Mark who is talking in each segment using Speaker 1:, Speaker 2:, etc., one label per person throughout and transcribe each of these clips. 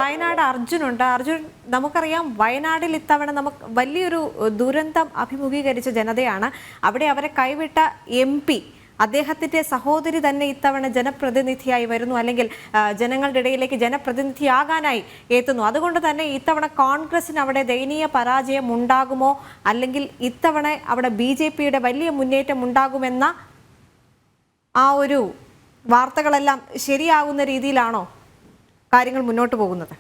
Speaker 1: വയനാട് അർജുനുണ്ട്. അർജുൻ, നമുക്കറിയാം വയനാട്ടിൽ ഇത്തവണ നമുക്ക് വലിയൊരു ദുരന്തം അഭിമുഖീകരിച്ച ജനതയാണ്. അവിടെ അവരെ കൈവിട്ട MP, അദ്ദേഹത്തിന്റെ സഹോദരി തന്നെ ഇത്തവണ ജനപ്രതിനിധിയായി വരുന്നു, അല്ലെങ്കിൽ ജനങ്ങളുടെ ഇടയിലേക്ക് ജനപ്രതിനിധിയാകാനായി എത്തുന്നു. അതുകൊണ്ട് തന്നെ ഇത്തവണ കോൺഗ്രസിന് അവിടെ ദയനീയ പരാജയം ഉണ്ടാകുമോ, അല്ലെങ്കിൽ ഇത്തവണ അവിടെ BJPയുടെ വലിയ മുന്നേറ്റം ഉണ്ടാകുമെന്ന ആ ഒരു വാർത്തകളെല്ലാം ശരിയാകുന്ന രീതിയിലാണോ കാര്യങ്ങൾ മുന്നോട്ട് പോകുന്നത്?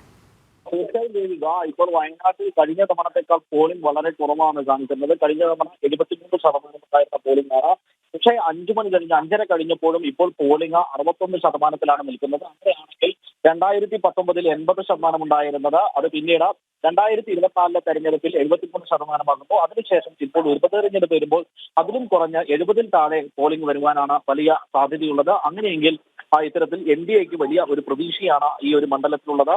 Speaker 2: തീർച്ചയായും ദേവിക, ഇപ്പോൾ വയനാട്ടിൽ കഴിഞ്ഞ തവണത്തേക്കാൾ പോളിംഗ് വളരെ കുറവാണ് കാണിക്കുന്നത്. കഴിഞ്ഞ തവണ 73% ഉണ്ടായിരുന്ന പോളിംഗ് ആണ്. പക്ഷേ 5 മണി കഴിഞ്ഞ് 5:30 കഴിഞ്ഞപ്പോഴും ഇപ്പോൾ പോളിംഗ് 61% നിൽക്കുന്നത്. അങ്ങനെയാണെങ്കിൽ 2019 80% ഉണ്ടായിരുന്നത് അത് പിന്നീട് 2024 തെരഞ്ഞെടുപ്പിൽ 73% അതിനുശേഷം ഇപ്പോൾ ഉപതെരഞ്ഞെടുപ്പ് വരുമ്പോൾ അതിലും കുറഞ്ഞ 70-ൽ താഴെ പോളിംഗ് വരുവാനാണ് വലിയ സാധ്യതയുള്ളത്. അങ്ങനെയെങ്കിൽ ഇത്തരത്തിൽ NDAക്ക് വലിയ ഒരു പ്രതീക്ഷയാണ് ഈ ഒരു മണ്ഡലത്തിലുള്ളത്.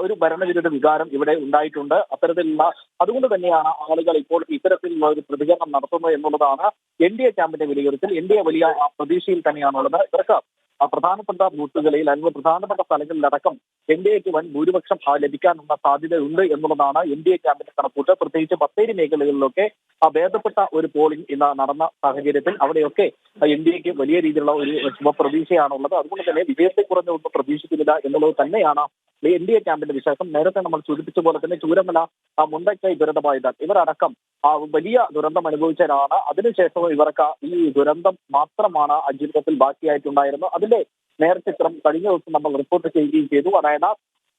Speaker 2: ഒരു ഭരണവിരുദ്ധ വികാരം ഇവിടെ ഉണ്ടായിട്ടുണ്ട്. അത്തരത്തിലുള്ള അതുകൊണ്ട് തന്നെയാണ് ആളുകൾ ഇപ്പോൾ ഇത്തരത്തിലുള്ള ഒരു പ്രതികരണം നടത്തുന്നത് എന്നുള്ളതാണ് NDA ക്യാമ്പിന്റെ വിലയിരുത്തൽ. NDA വലിയ പ്രതീക്ഷയിൽ തന്നെയാണുള്ളത്. ഇവർക്ക് പ്രധാനപ്പെട്ട ബൂത്തുകളിൽ അല്ലെങ്കിൽ പ്രധാനപ്പെട്ട സ്ഥലങ്ങളിലടക്കം NDAക്ക് വൻ ഭൂരിപക്ഷം ലഭിക്കാനുള്ള സാധ്യതയുണ്ട് എന്നുള്ളതാണ് NDA ക്യാമ്പിന്റെ കണക്കൂട്ട്. പ്രത്യേകിച്ച് ബത്തേരി മേഖലകളിലൊക്കെ ഭേദപ്പെട്ട ഒരു പോളിംഗ് ഇന്ന് നടന്ന സാഹചര്യത്തിൽ അവിടെയൊക്കെ NDAക്ക് വലിയ രീതിയിലുള്ള ഒരു ശുഭപ്രതീക്ഷയാണുള്ളത്. അതുകൊണ്ട് തന്നെ വിജയത്തെ കുറഞ്ഞൊന്നും പ്രതീക്ഷിക്കുന്നില്ല എന്നുള്ളത് തന്നെയാണ് NDA ക്യാമ്പിന്റെ വിശേഷം. നേരത്തെ നമ്മൾ സൂചിപ്പിച്ച പോലെ തന്നെ ചൂരമല, മുണ്ടക്കൈ ദുരന്തബാധിതർ ഇവരടക്കം വലിയ ദുരന്തം അനുഭവിച്ചവരാണ്. അതിനുശേഷം ഇവർക്ക് ഈ ദുരന്തം മാത്രമാണ് ജീവിതത്തിൽ ബാക്കിയായിട്ടുണ്ടായിരുന്നത്. അതിന്റെ നേർചിത്രം കഴിഞ്ഞ ദിവസം നമ്മൾ റിപ്പോർട്ട് ചെയ്യുകയും ചെയ്തു. അതായത്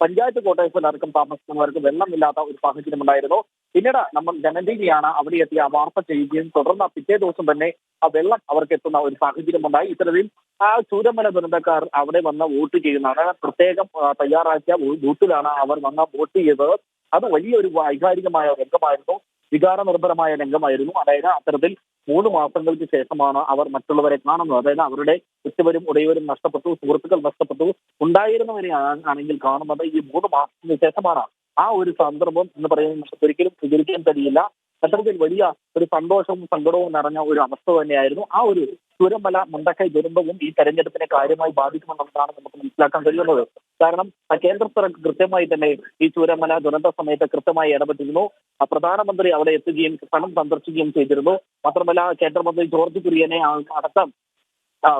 Speaker 2: പഞ്ചായത്ത് ക്വാർട്ടേഴ്സിലടക്കം താമസിക്കുന്നവർക്ക് വെള്ളമില്ലാത്ത ഒരു സാഹചര്യം ഉണ്ടായിരുന്നു. പിന്നീട് നമ്മൾ ജനതയാണ് അവിടെ എത്തി വാർത്ത ചെയ്യുകയും തുടർന്ന് പിറ്റേ ദിവസം തന്നെ ആ വെള്ളം അവർക്ക് എത്തുന്ന ഒരു സാഹചര്യം ഉണ്ടായി. ഇത്തരത്തിൽ ചൂരമല ദുരന്തക്കാർ അവിടെ വന്ന് വോട്ട് ചെയ്യുന്നതാണ്. പ്രത്യേകം തയ്യാറാക്കിയ ബൂത്തിലാണ് അവർ വന്ന് വോട്ട് ചെയ്തത്. അത് വലിയൊരു വൈകാരികമായ രംഗമായിരുന്നു, വികാരനിർഭരമായ രംഗമായിരുന്നു. അതായത് അത്തരത്തിൽ 3 മാസങ്ങൾക്ക് ശേഷമാണ് അവർ മറ്റുള്ളവരെ കാണുന്നത്. അതായത് അവരുടെ ഉറ്റവരും ഉടയവരും നഷ്ടപ്പെട്ടു, സുഹൃത്തുക്കൾ നഷ്ടപ്പെട്ടു, ഉണ്ടായിരുന്നവരെ ആണെങ്കിൽ കാണുന്നത് ഈ 3 മാസത്തിന് ശേഷമാണ്. ആ ഒരു സന്ദർഭം എന്ന് പറയുന്നത് ഒരിക്കലും വിവരിക്കാൻ കഴിയില്ല. അത്തരത്തിൽ വലിയ ഒരു സന്തോഷവും സങ്കടവും നിറഞ്ഞ ഒരു അവസ്ഥ തന്നെയായിരുന്നു. ആ ഒരു ചൂരമല മുണ്ടക്കൈ ദുരന്തവും ഈ തെരഞ്ഞെടുപ്പിനെ കാര്യമായി ബാധിക്കുമെന്നുള്ളതാണ് നമുക്ക് മനസ്സിലാക്കാൻ കഴിയുന്നത്. കാരണം കേന്ദ്ര സർക്കാർ കൃത്യമായി തന്നെ ഈ ചൂരമല ദുരന്ത സമയത്ത് കൃത്യമായി ഇടപെട്ടിരുന്നു. പ്രധാനമന്ത്രി അവിടെ എത്തുകയും സ്ഥലം സന്ദർശിക്കുകയും ചെയ്തിരുന്നു. മാത്രമല്ല കേന്ദ്രമന്ത്രി ജോർജ് കുര്യനെ അടക്കം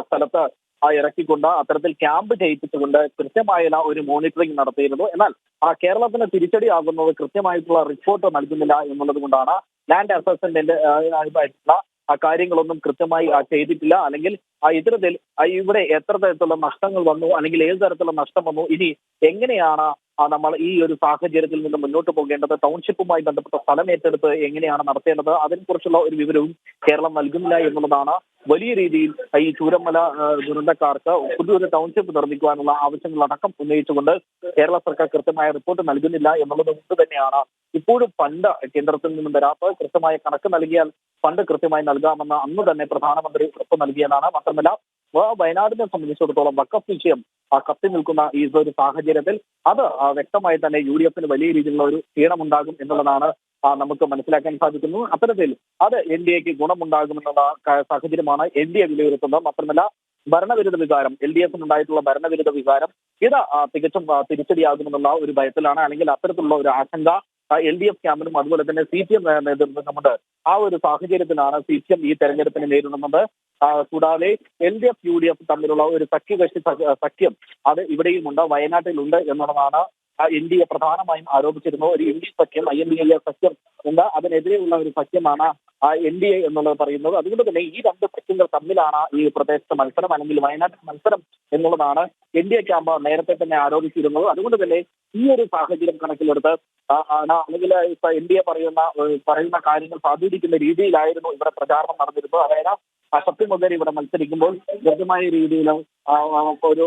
Speaker 2: സ്ഥലത്ത് ഇറക്കിക്കൊണ്ട് അത്തരത്തിൽ ക്യാമ്പ് ചെയ്യിപ്പിച്ചുകൊണ്ട് കൃത്യമായ ഒരു മോണിറ്ററിംഗ് നടത്തിയിരുന്നു. എന്നാൽ കേരളത്തിന് തിരിച്ചടിയാകുന്നത് കൃത്യമായിട്ടുള്ള റിപ്പോർട്ട് നൽകുന്നില്ല എന്നുള്ളത് കൊണ്ടാണ് ലാൻഡ് അസസ്മെന്റ് ആയിട്ടുള്ള കാര്യങ്ങളൊന്നും കൃത്യമായി ചെയ്തിട്ടില്ല. അല്ലെങ്കിൽ ഇത്തരത്തിൽ ഇവിടെ എത്ര തരത്തിലുള്ള നഷ്ടങ്ങൾ വന്നു, അല്ലെങ്കിൽ ഏത് തരത്തിലുള്ള നഷ്ടം വന്നു, ഇനി എങ്ങനെയാണ് നമ്മൾ ഈ ഒരു സാഹചര്യത്തിൽ നിന്ന് മുന്നോട്ട് പോകേണ്ടത്, ടൗൺഷിപ്പുമായി ബന്ധപ്പെട്ട സ്ഥലം ഏറ്റെടുത്ത് എങ്ങനെയാണ് നടത്തേണ്ടത്, അതിനെക്കുറിച്ചുള്ള ഒരു വിവരവും കേരളം നൽകുന്നില്ല എന്നുള്ളതാണ് വലിയ രീതിയിൽ ഈ ചൂരമല ദുരന്തക്കാർക്ക് പുതിയൊരു ടൗൺഷിപ്പ് നിർമ്മിക്കുവാനുള്ള ആവശ്യങ്ങളടക്കം ഉന്നയിച്ചുകൊണ്ട് കേരള സർക്കാർ കൃത്യമായ റിപ്പോർട്ട് നൽകുന്നില്ല എന്നുള്ളത് കൊണ്ട് തന്നെയാണ് ഇപ്പോഴും ഫണ്ട് കേന്ദ്രത്തിൽ നിന്നും വരാത്തത്. കൃത്യമായ കണക്ക് നൽകിയാൽ ഫണ്ട് കൃത്യമായി നൽകാമെന്ന് അന്ന് തന്നെ പ്രധാനമന്ത്രി ഉറപ്പ് നൽകിയതാണ്. മാത്രമല്ല വയനാടിനെ സംബന്ധിച്ചിടത്തോളം വഖഫ് വിഷയം കത്തി നിൽക്കുന്ന ഈ ഒരു സാഹചര്യത്തിൽ അത് വ്യക്തമായി തന്നെ UDFന് വലിയ രീതിയിലുള്ള ഒരു ക്ഷീണമുണ്ടാകും എന്നുള്ളതാണ് നമുക്ക് മനസ്സിലാക്കാൻ സാധിക്കുന്നു. അത്തരത്തിൽ അത് NDAക്ക് ഗുണമുണ്ടാകുമെന്നുള്ള സാഹചര്യമാണ് NDA വിലയിരുത്തുന്നത്. മാത്രമല്ല ഭരണവിരുദ്ധ വികാരം, LDFന് ഉണ്ടായിട്ടുള്ള ഭരണവിരുദ്ധ വികാരം ഇത് തികച്ചും തിരിച്ചടിയാകുമെന്നുള്ള ഒരു ഭയത്തിലാണ്, അല്ലെങ്കിൽ അത്തരത്തിലുള്ള ഒരു ആശങ്ക LDF ക്യാമ്പിനും അതുപോലെ തന്നെ CPM നേതൃത്വമുണ്ട്. ആ ഒരു സാഹചര്യത്തിലാണ് CPM ഈ തെരഞ്ഞെടുപ്പിനെ നേരിടുന്നത്. കൂടാതെ LDF UDF തമ്മിലുള്ള ഒരു സഖ്യം അത് ഇവിടെയുമുണ്ട്, വയനാട്ടിലുണ്ട് എന്നുള്ളതാണ് NDA പ്രധാനമായും ആരോപിച്ചിരുന്നു. ഒരു NDA സഖ്യം INDA സഖ്യം ഉണ്ട്, അതിനെതിരെയുള്ള ഒരു സഖ്യമാണ് NDA എന്നുള്ളത് പറയുന്നത്. അതുകൊണ്ട് തന്നെ ഈ 2 സഖ്യങ്ങൾ തമ്മിലാണ് ഈ പ്രദേശത്തെ മത്സരം, അല്ലെങ്കിൽ വയനാട്ടിൽ മത്സരം എന്നുള്ളതാണ് NDA ക്യാമ്പ് നേരത്തെ തന്നെ ആരോപിച്ചിരുന്നത്. അതുകൊണ്ട് തന്നെ ഈ ഒരു സാഹചര്യം കണക്കിലെടുത്ത് അല്ലെങ്കിൽ ഇപ്പൊ NDA പറയുന്ന കാര്യങ്ങൾ സ്വാധീനിക്കുന്ന രീതിയിലായിരുന്നു ഇവിടെ പ്രചാരണം നടന്നിരുന്നത്. അതായത് സത്യമുഖരി ഇവിടെ മത്സരിക്കുമ്പോൾ കൃത്യമായ രീതിയിൽ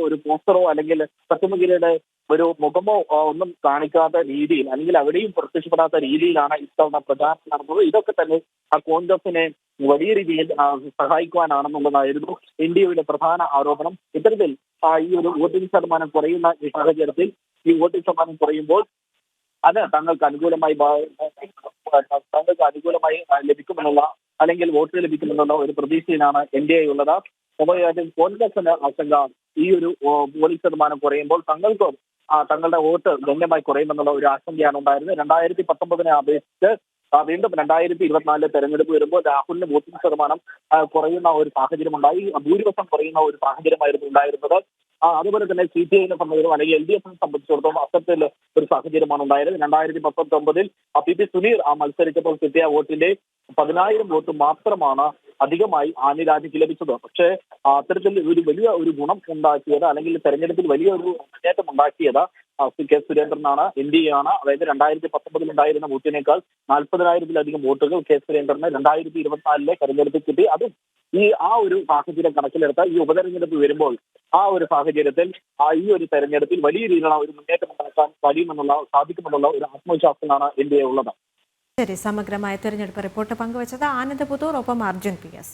Speaker 2: ഒരു പോസ്റ്ററോ അല്ലെങ്കിൽ സത്യമുഖരിയുടെ ഒരു മുഖമോ ഒന്നും കാണിക്കാത്ത രീതിയിൽ, അല്ലെങ്കിൽ അവിടെയും പ്രത്യക്ഷപ്പെടാത്ത രീതിയിലാണ് ഇത്തവണ പ്രചാരണം നടന്നത്. ഇതൊക്കെ തന്നെ കോൺഗ്രസിനെ വലിയ രീതിയിൽ സഹായിക്കുവാനാണെന്നുള്ളതായിരുന്നു NDAയുടെ പ്രധാന ആരോപണം. ഇത്തരത്തിൽ ഈ ഒരു വോട്ടിംഗ് ശതമാനം കുറയുന്ന ഈ സാഹചര്യത്തിൽ ഈ വോട്ടിംഗ് ശതമാനം കുറയുമ്പോൾ അത് തങ്ങൾക്ക് അനുകൂലമായി ലഭിക്കുമെന്നുള്ള, അല്ലെങ്കിൽ വോട്ട് ലഭിക്കുമെന്നുള്ള ഒരു പ്രതീക്ഷയിലാണ് NDA ഉള്ളത്. സ്വാഭാവികമായിട്ടും കോൺഗ്രസിന് ആശങ്ക ഈ ഒരു പോളിംഗ് ശതമാനം കുറയുമ്പോൾ തങ്ങൾക്ക് തങ്ങളുടെ വോട്ട് ഗണ്യമായി കുറയുമെന്നുള്ള ഒരു ആശങ്കയാണ് ഉണ്ടായിരുന്നത്. 2019 അപേക്ഷിച്ച് വീണ്ടും 2024 തെരഞ്ഞെടുപ്പ് വരുമ്പോൾ രാഹുലിന് വോട്ടിംഗ് ശതമാനം കുറയുന്ന ഒരു സാഹചര്യം ഉണ്ടായി. ഭൂരിപക്ഷം കുറയുന്ന ഒരു സാഹചര്യമായിരുന്നു ഉണ്ടായിരുന്നത്. അതുപോലെ തന്നെ CPI-നെ സംബന്ധിച്ചിടത്തോളം അല്ലെങ്കിൽ LDF-നെ സംബന്ധിച്ചിടത്തോളം അത്തരത്തിൽ ഒരു സാഹചര്യമാണ് ഉണ്ടായത്. 2019 PP സുനീർ മത്സരിച്ചപ്പോൾ കിട്ടിയ വോട്ടിന്റെ 10,000 വോട്ട് മാത്രമാണ് അധികമായി ആനി രാജയ്ക്ക് ലഭിച്ചത്. പക്ഷേ അത്തരത്തിൽ ഒരു വലിയ ഒരു ഗുണം ഉണ്ടാക്കിയത് അല്ലെങ്കിൽ തെരഞ്ഞെടുപ്പിൽ വലിയൊരു മുന്നേറ്റം ഉണ്ടാക്കിയത് കെ സുരേന്ദ്രനാണ്, NDA ആണ്. അതായത് 2019 ഉണ്ടായിരുന്ന വോട്ടിനേക്കാൾ 40,000-ലധികം വോട്ടുകൾ കെ സുരേന്ദ്രന് 2024 തെരഞ്ഞെടുപ്പിൽ കിട്ടി. അതും ആ ഒരു സാഹചര്യം കണക്കിലെടുത്ത ഈ ഉപതെരഞ്ഞെടുപ്പ് വരുമ്പോൾ ആ ഒരു സാഹചര്യത്തിൽ ഈ ഒരു തെരഞ്ഞെടുപ്പിൽ വലിയ രീതിയിലുള്ള ഒരു മുന്നേറ്റം ഉണ്ടാക്കാൻ സാധിക്കുമെന്നുള്ള ഒരു ആത്മവിശ്വാസത്തിലാണ് NDA ഉള്ളത്.
Speaker 1: ശരി, സമഗ്രമായ തെരഞ്ഞെടുപ്പ് റിപ്പോർട്ട് പങ്കുവച്ചത് ആനന്ദ് പുത്തൂർ, ഒപ്പം അർജുൻ PS.